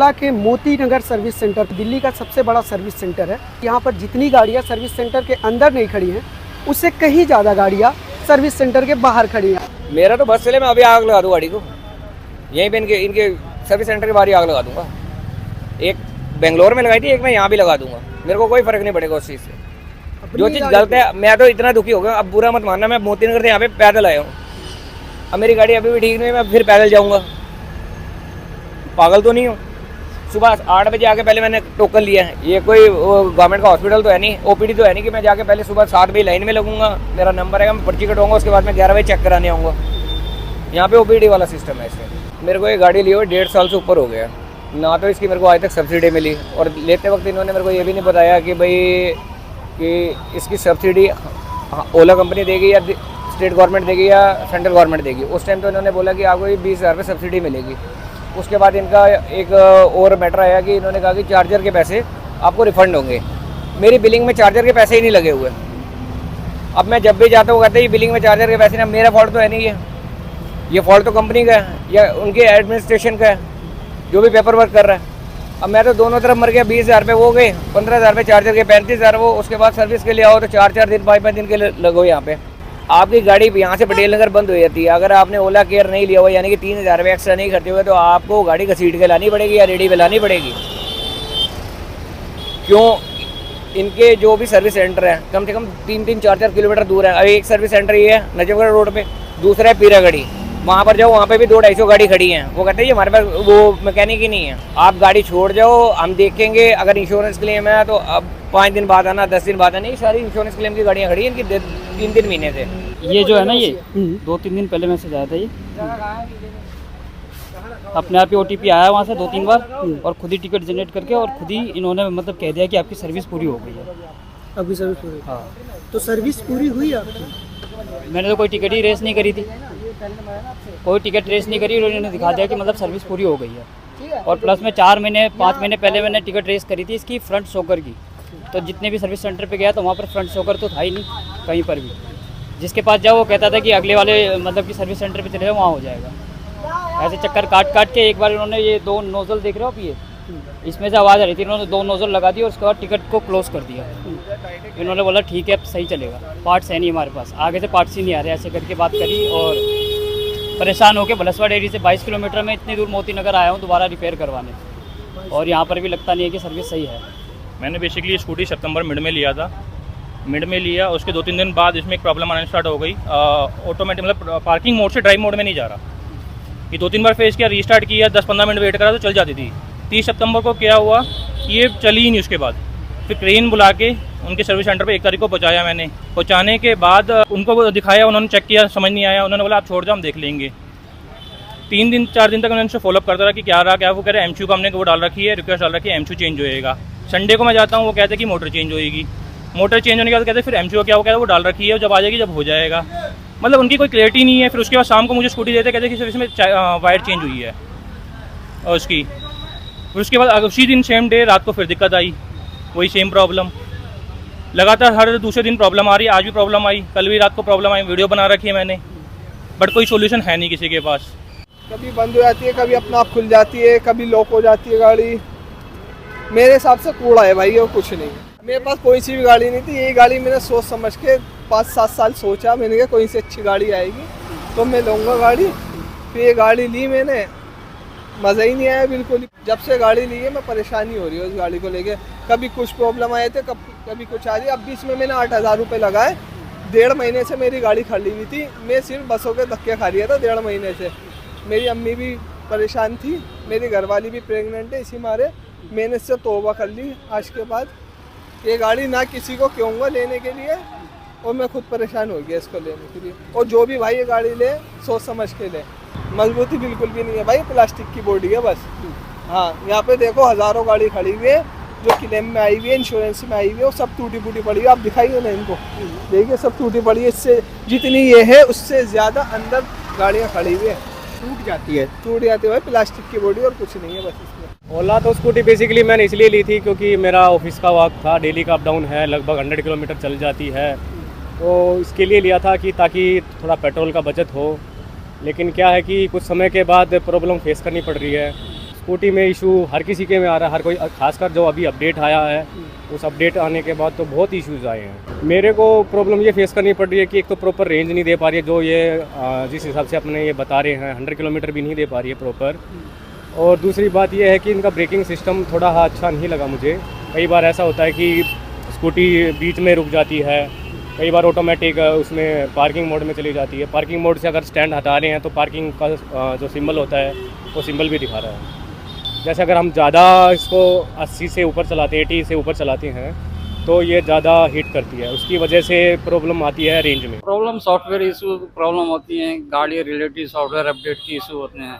ओला के Moti Nagar service centre Delhi का सबसे बड़ा सर्विस सेंटर है। यहाँ पर जितनी गाड़ियाँ सर्विस सेंटर के अंदर नहीं खड़ी हैं, उससे कहीं ज़्यादा गाड़ियाँ सर्विस सेंटर के बाहर खड़ी हैं। मेरा तो बस चले, मैं अभी आग लगा दूँ गाड़ी को, यहीं पे इनके सर्विस सेंटर के बाहर ही आग लगा दूंगा। एक बेंगलोर में लगाई थी, एक मैं यहाँ भी लगा दूंगा, मेरे को कोई फर्क नहीं पड़ेगा उस चीज़ से। जो चीज़ गलत है, मैं तो इतना दुखी हो गया, अब बुरा मत मानना, मैं मोती नगर से यहाँ पे पैदल आया हूँ। अब मेरी गाड़ी अभी भी ठीक नहीं है, मैं फिर पैदल जाऊँगा, पागल तो नहीं हूँ। सुबह 8 बजे आके पहले मैंने टोकन लिया है, ये कोई गवर्नमेंट का हॉस्पिटल तो है नहीं, ओपीडी तो है नहीं कि मैं जाके पहले सुबह 7 बजे लाइन में लगूंगा, मेरा नंबर है, मैं पर्ची कटवाऊंगा, उसके बाद मैं 11 बजे चेक कराने आऊँगा। यहाँ पे ओपीडी वाला सिस्टम है। इससे मेरे को ये गाड़ी ली हुई 1.5 साल से ऊपर हो गया, ना तो इसकी मेरे को आज तक सब्सिडी मिली, और लेते वक्त इन्होंने मेरे को ये भी नहीं बताया कि भाई कि इसकी सब्सिडी ओला कंपनी देगी या स्टेट गवर्नमेंट देगी या सेंट्रल गवर्नमेंट देगी। उस टाइम तो इन्होंने बोला कि आपको 20,000 रुपये सब्सिडी मिलेगी। उसके बाद इनका एक और मैटर आया कि इन्होंने कहा कि चार्जर के पैसे आपको रिफंड होंगे। मेरी बिलिंग में चार्जर के पैसे ही नहीं लगे हुए। अब मैं जब भी जाता हूँ कहते हैं बिलिंग में चार्जर के पैसे ना, मेरा फॉल्ट तो है नहीं है, ये फॉल्ट तो कंपनी का है या उनके एडमिनिस्ट्रेशन का है जो भी पेपर वर्क कर रहा है। अब मैं तो दोनों तरफ मर गया, 20,000 रुपये वो गए, 15,000 रुपये चार्जर के, 35,000 वो। उसके बाद सर्विस के लिए आओ तो 4-4 दिन 5-5 दिन के लिए लगो। यहाँ पे आपकी गाड़ी यहाँ से पटेल नगर बंद हो जाती है। अगर आपने ओला केयर नहीं लिया हुआ, यानी कि 3,000 रुपये एक्स्ट्रा नहीं खर्चे हुए, तो आपको गाड़ी घसीट के लानी पड़ेगी या रेडी पे लानी पड़ेगी। क्यों? इनके जो भी सर्विस सेंटर है कम से कम 3-3, 4-4 किलोमीटर दूर है। अभी एक सर्विस सेंटर ये है नजफगढ़ रोड पे, दूसरा है पीरागढ़ी। वहाँ पर जाओ, वहाँ पे भी 200-250 गाड़ी खड़ी हैं। वो कहते हैं हमारे पास वो मैकेनिक ही नहीं है, आप गाड़ी छोड़ जाओ, हम देखेंगे। अगर इंश्योरेंस क्लेम है तो अब 5 दिन बाद आना, 10 दिन बाद आना। ये सारी इंश्योरेंस क्लेम की गाड़ियाँ खड़ी हैं इनकी 3-3 महीने से। ये जो है ना, ये 2-3 दिन पहले मैसेज आया था, ये अपने आप ही OTP आया वहाँ से 2-3 बार, और खुद ही टिकट जनरेट करके और खुद ही इन्होंने मतलब कह दिया कि आपकी सर्विस पूरी हो गई है। अभी सर्विस पूरी? हाँ। तो सर्विस पूरी हुई आपकी? मैंने तो कोई टिकट ही रेस नहीं करी थी, कोई टिकट रेस नहीं करी, उन्होंने दिखा दिया कि मतलब सर्विस पूरी हो गई है। और प्लस में 4 महीने 5 महीने पहले मैंने टिकट रेस करी थी इसकी फ्रंट शॉकर की। तो जितने भी सर्विस सेंटर पे गया तो वहाँ पर फ्रंट शॉकर तो था ही नहीं कहीं पर भी। जिसके पास जाओ वो कहता था कि अगले वाले मतलब कि सर्विस सेंटर पे चले जाओ, वहाँ हो जाएगा। ऐसे चक्कर काट के एक बार इन्होंने ये 2 नोजल देख रहे हो आप, ये इसमें से आवाज़ आ रही थी, इन्होंने 2 नोजल लगा दिया और उसके बाद टिकट को क्लोज कर दिया। इन्होंने बोला ठीक है अब सही चलेगा, पार्ट्स है नहीं हमारे पास, आगे से पार्ट्स ही नहीं आ रहे। ऐसे करके बात करी और परेशान होकर बलसवा डेयरी से 22 किलोमीटर में इतनी दूर मोती नगर आया हूँ दोबारा रिपेयर करवाने, और यहाँ पर भी लगता नहीं है कि सर्विस सही है। मैंने बेसिकली स्कूटी सितंबर मिड में लिया था, मिड में लिया, उसके 2-3 दिन बाद इसमें एक प्रॉब्लम आना स्टार्ट हो गई। ऑटोमेटिक मतलब पार्किंग मोड से ड्राइव मोड में नहीं जा रहा। ये 2-3 बार फेस किया, रीस्टार्ट किया, 10-15 मिनट वेट करा तो चल जाती थी। 30 सितंबर को क्या हुआ कि ये चली ही नहीं। उसके बाद फिर क्रेन बुला के उनके सर्विस सेंटर पे 1 तारीख को पहुँचाया मैंने। पहुँचाने के बाद उनको दिखाया, उन्होंने चेक किया, समझ नहीं आया, उन्होंने बोला आप छोड़ जाओ हम देख लेंगे। 3 दिन 4 दिन तक मैंने उनसे फॉलोअप करता रहा कि क्या रहा क्या। वो कह रहे एमच्यू का हमने वो डाल रखी है, रिक्वेस्ट डाल रखी है, एमच्यू चेंज होएगा। संडे को मैं जाता हूँ, वो कहते हैं कि मोटर चेंज होएगी। मोटर चेंज होने के बाद कहते हैं फिर एमच्यू क्या, वो कहते हैं वो डाल रखी है, जब आ जाएगी जब हो जाएगा। मतलब उनकी कोई क्लियरिटी नहीं है। फिर उसके बाद शाम को मुझे स्कूटी देते, कहते हैं कि इसमें वायर चेंज हुई है और उसकी। फिर उसके बाद उसी दिन सेम डे रात को फिर दिक्कत आई, वही सेम प्रॉब्लम। लगातार हर दूसरे दिन प्रॉब्लम आ रही है। आज भी प्रॉब्लम आई, कल भी रात को प्रॉब्लम आई, वीडियो बना रखी है मैंने, बट कोई सोल्यूशन है नहीं किसी के पास। कभी बंद हो जाती है, कभी अपना आप खुल जाती है, कभी लॉक हो जाती है गाड़ी। मेरे हिसाब से कूड़ा है भाई, और कुछ नहीं। मेरे पास कोई सी भी गाड़ी नहीं थी, यही गाड़ी मैंने सोच समझ के 5-7 साल सोचा, मैंने कहा कोई सी अच्छी गाड़ी आएगी तो मैं लूँगा गाड़ी। फिर ये गाड़ी ली मैंने, मज़ा ही नहीं आया बिल्कुल। जब से गाड़ी ली है मैं परेशानी हो रही है उस गाड़ी को लेके। कभी कुछ प्रॉब्लम आए थे, कभी कुछ आ रही। अब बीच में मैंने 8,000 रुपये लगाए। 1.5 महीने से मेरी गाड़ी खड़ी हुई थी, मैं सिर्फ बसों के धक्के खा रहा था 1.5 महीने से। मेरी अम्मी भी परेशान थी, मेरी घरवाली भी प्रेग्नेंट है, इसी मारे मैंने इससे तौबा कर ली। आज के बाद ये गाड़ी ना किसी को कहूँगा लेने के लिए, और मैं खुद परेशान हो गया इसको लेने के लिए। और जो भी भाई ये गाड़ी ले सोच समझ के ले, मजबूती बिल्कुल भी नहीं है भाई, प्लास्टिक की बॉडी है बस। हाँ, यहाँ पे देखो हज़ारों गाड़ी खड़ी हुई है जो क्लेम में आई हुई है, इंश्योरेंस में आई हुई है, और सब टूटी फूटी पड़ी है। आप दिखाइए ना इनको, देखिए सब टूटी पड़ी है। इससे जितनी ये है उससे ज़्यादा अंदर गाड़ियाँ खड़ी हुई है, टूट जाती है भाई, प्लास्टिक की बॉडी और कुछ नहीं है बस इसमें। ओला तो स्कूटी बेसिकली मैंने इसलिए ली थी क्योंकि मेरा ऑफिस का वर्क था, डेली का अप डाउन है, लगभग 100 किलोमीटर चल जाती है, तो इसके लिए लिया था कि ताकि थोड़ा पेट्रोल का बचत हो। लेकिन क्या है कि कुछ समय के बाद प्रॉब्लम फेस करनी पड़ रही है। स्कूटी में इशू हर किसी के में आ रहा है, हर कोई, खासकर जो अभी अपडेट आया है उस अपडेट आने के बाद तो बहुत इश्यूज़ आए हैं। मेरे को प्रॉब्लम ये फेस करनी पड़ रही है कि एक तो प्रॉपर रेंज नहीं दे पा रही है, जो ये जिस हिसाब से अपने ये बता रहे हैं 100 किलोमीटर भी नहीं दे पा रही है प्रॉपर। और दूसरी बात ये है कि इनका ब्रेकिंग सिस्टम थोड़ा अच्छा नहीं लगा मुझे। कई बार ऐसा होता है कि स्कूटी बीच में रुक जाती है, कई बार ऑटोमेटिक उसमें पार्किंग मोड में चली जाती है। पार्किंग मोड से अगर स्टैंड हटा रहे हैं तो पार्किंग का जो सिंबल होता है वो सिंबल भी दिखा रहा है। जैसे अगर हम ज़्यादा इसको 80 से ऊपर चलाते हैं, 80 से ऊपर चलाते हैं तो ये ज़्यादा हीट करती है, उसकी वजह से प्रॉब्लम आती है रेंज में। प्रॉब्लम सॉफ्टवेयर इशू प्रॉब्लम होती है, गाड़ी रिलेटेड सॉफ्टवेयर अपडेट की इशू होते हैं,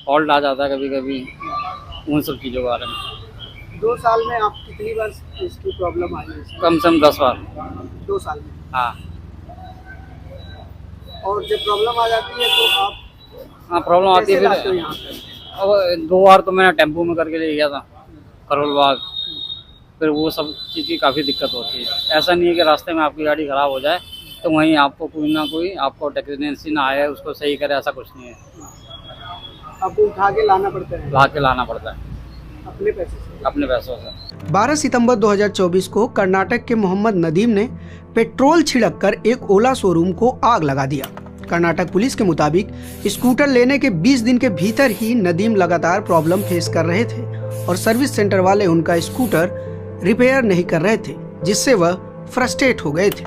फॉल्ट आ जाता है कभी कभी, उन सब चीज़ों के बारे में। 2 साल में आप कितनी बार इसकी प्रॉब्लम आई है? कम से कम 10 बार। 2 साल में? हाँ। और जब प्रॉब्लम आ जाती है तो आप हाँ प्रॉब्लम आती है कैसे लाते हो फिर। यहाँ पे? अब 2 बार तो मैंने टेम्पो में करके ले गया था करोल बाग, फिर वो सब चीज़ की काफ़ी दिक्कत होती है। ऐसा नहीं है कि रास्ते में आपकी गाड़ी ख़राब हो जाए तो वहीं आपको कोई ना कोई आपको टेक्नीशियन ना आए उसको सही करे, ऐसा कुछ नहीं है। आपको उठा के लाना पड़ता है? ला के लाना पड़ता है अपने पैसे से? अपने पैसों से। 12 सितंबर 2024 को कर्नाटक के मोहम्मद नदीम ने पेट्रोल छिड़ककर एक ओला शोरूम को आग लगा दिया। कर्नाटक पुलिस के मुताबिक स्कूटर लेने के 20 दिन के भीतर ही नदीम लगातार प्रॉब्लम फेस कर रहे थे और सर्विस सेंटर वाले उनका स्कूटर रिपेयर नहीं कर रहे थे, जिससे वह फ्रस्ट्रेट हो गए थे।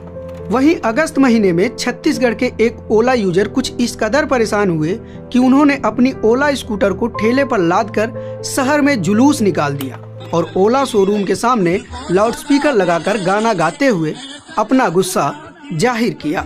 वहीं अगस्त महीने में छत्तीसगढ़ के एक ओला यूजर कुछ इस कदर परेशान हुए कि उन्होंने अपनी ओला स्कूटर को ठेले पर लादकर शहर में जुलूस निकाल दिया और ओला शोरूम के सामने लाउडस्पीकर लगाकर गाना गाते हुए अपना गुस्सा जाहिर किया।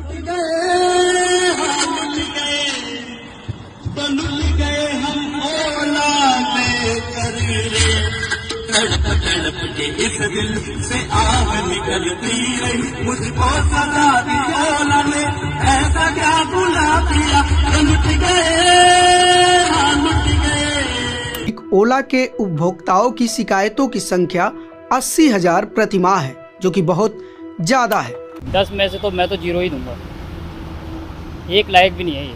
इस दिल से आग निकलती रही, मुझको सजा दिया ओला ने, ऐसा क्या बुला दिया, लुट गए। ओला के उपभोक्ताओं की शिकायतों की संख्या 80,000 प्रतिमाह है, जो कि बहुत ज्यादा है। 10 में से तो मैं तो 0 ही दूंगा, एक लायक भी नहीं है ये,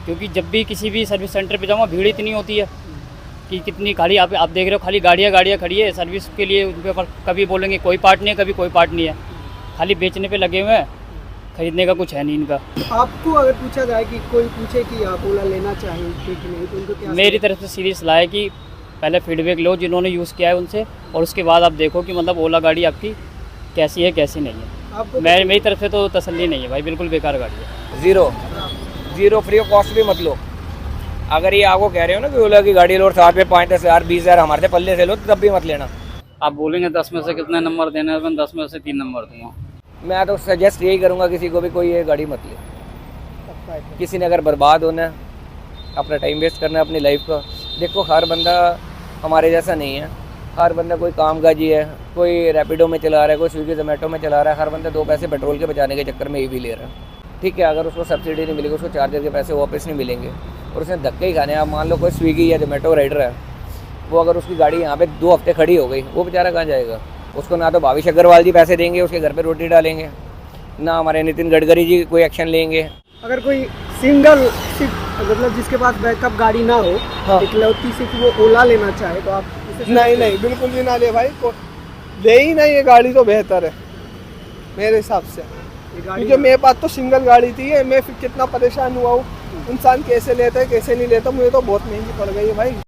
क्योंकि जब भी किसी भी सर्विस सेंटर पे जाऊँगा भीड़ इतनी होती है कि कितनी खाली आप देख रहे हो, खाली गाड़ियाँ खड़ी है सर्विस के लिए। उनके ऊपर कभी बोलेंगे कोई पार्ट नहीं है, कभी कोई पार्ट नहीं है, खाली बेचने पे लगे हुए हैं, खरीदने का कुछ है नहीं इनका। आपको अगर पूछा जाए कि कोई पूछे कि आप ओला लेना चाहें कि नहीं, तो उनको क्या? मेरी तरफ से सीधी सलाह है कि पहले फीडबैक लो जिन्होंने यूज़ किया है उनसे, और उसके बाद आप देखो कि मतलब ओला गाड़ी आपकी कैसी है कैसी नहीं है। मेरी तरफ से तो तसल्ली नहीं है भाई, बिल्कुल बेकार गाड़ी है। जीरो फ्री ऑफ कॉस्ट भी मत लो। अगर ये आपको कह रहे हो ना कि ओला की गाड़ी लो और साथ में 5-10 हज़ार 20 हज़ार हमारे से पल्ले से लो, तो तब भी मत लेना। आप बोलेंगे 10 में से कितने नंबर देने, मैं 10 में से 3 नंबर दूंगा। मैं तो सजेस्ट यही करूँगा किसी को भी, कोई ये गाड़ी मत ले। किसी ने अगर बर्बाद होना है, अपना टाइम वेस्ट करना है अपनी लाइफ का, देखो हर बंदा हमारे जैसा नहीं है। हर बंदा कोई कामकाजी है, कोई रैपिडो में चला रहा है, कोई स्विगी जोमेटो में चला रहा है। हर बंदा 2 पैसे पेट्रोल के बचाने के चक्कर में ये भी ले रहा है। ठीक है, अगर उसको सब्सिडी नहीं मिलेगी, उसको चार्जर के पैसे वापस नहीं मिलेंगे और उसने धक्के ही खाने। आप मान लो कोई स्विगी या जोमेटो राइडर है, वो अगर उसकी गाड़ी यहाँ पे 2 हफ्ते खड़ी हो गई, वो बेचारा कहाँ जाएगा? उसको ना तो भाविश अग्रवाल जी पैसे देंगे, उसके घर पे रोटी डालेंगे, ना हमारे नितिन गडकरी जी कोई एक्शन लेंगे। अगर कोई सिंगल मतलब जिसके पास बैकअप गाड़ी ना हो, हाँ। इकलौती सिर्फ वो ओला लेना चाहे, तो आप नहीं बिल्कुल भी ना ले भाई, ले ही नहीं। ये गाड़ी तो बेहतर है मेरे हिसाब से, क्योंकि मेरे पास तो सिंगल गाड़ी थी। मैं फिर कितना परेशान हुआ हूँ। इंसान कैसे लेता है कैसे नहीं लेता, मुझे तो बहुत महंगी पड़ गई है भाई।